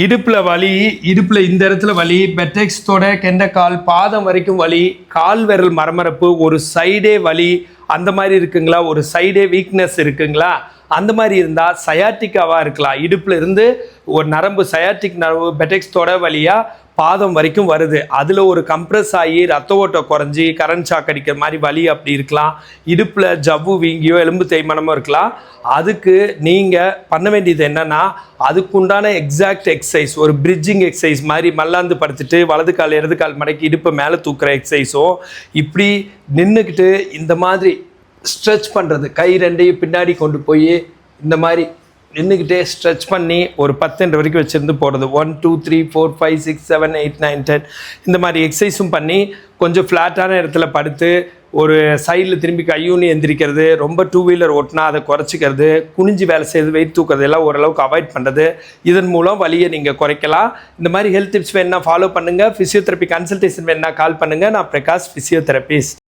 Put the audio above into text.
இடுப்புல வலி, இடுப்புல இந்த இடத்துல வலி, பெட்டெக்ஸ் தொட, கெண்டைக்கால், பாதம் வரைக்கும் வலி, கால் விரல் மரமரப்பு, ஒரு சைடே வலி, அந்த மாதிரி இருக்குங்களா? ஒரு சைடே வீக்னஸ் இருக்குங்களா? அந்த மாதிரி இருந்தால் சயாட்டிக்காவாக இருக்கலாம். இடுப்புல இருந்து ஒரு நரம்பு, சயாட்டிக் நரம்பு பெட்டெக்ஸ் தொட வழியாக பாதம் வரைக்கும் வருது. அதில் ஒரு கம்ப்ரெஸ் ஆகி ரத்த ஓட்டம் குறைஞ்சி கரண்ட் ஷாக் அடிக்கிற மாதிரி வலி அப்படி இருக்கலாம். இடுப்பில் ஜவ்வு வீங்கியோ எலும்பு தேய்மானமோ இருக்கலாம். அதுக்கு நீங்கள் பண்ண வேண்டியது என்னென்னா, அதுக்குண்டான எக்ஸாக்ட் எக்ஸசைஸ், ஒரு பிரிட்ஜிங் எக்ஸசைஸ் மாதிரி மல்லாந்து படுத்துட்டு வலது கால் இடது கால் மடக்கி இடுப்பை மேலே தூக்குற எக்ஸசைஸோ, இப்படி நின்றுக்கிட்டு இந்த மாதிரி ஸ்ட்ரெச் பண்ணுறது, கை ரெண்டையும் பின்னாடி கொண்டு போய் இந்த மாதிரி நின்றுக்கிட்டே ஸ்ட்ரெச் பண்ணி ஒரு 10 வரைக்கும் வச்சுருந்து போடுறது. 1 2 3 4 5 6 7 8 9 10 இந்த மாதிரி எக்ஸசைஸும் பண்ணி கொஞ்சம் ஃப்ளாட்டான இடத்துல படுத்து ஒரு சைடில் திரும்பி கையூனி எந்திரிக்கிறது, ரொம்ப 2 வீலர் ஓட்டினா அதை குறைச்சிக்கிறது, குனிஞ்சு வேலை செய்யுது, வெயிட் தூக்கிறது எல்லாம் ஓரளவுக்கு அவாய்ட் பண்ணுறது. இதன் மூலம் வலியை நீங்கள் குறைக்கலாம். இந்த மாதிரி ஹெல்த் டிப்ஸ் வேணுன்னா ஃபாலோ பண்ணுங்கள். ஃபிசியோதெரப்பி கன்சல்டேஷன் வேணுன்னா கால் பண்ணுங்கள். நான் பிரகாஷ், ஃபிசியோதெரபிஸ்ட்.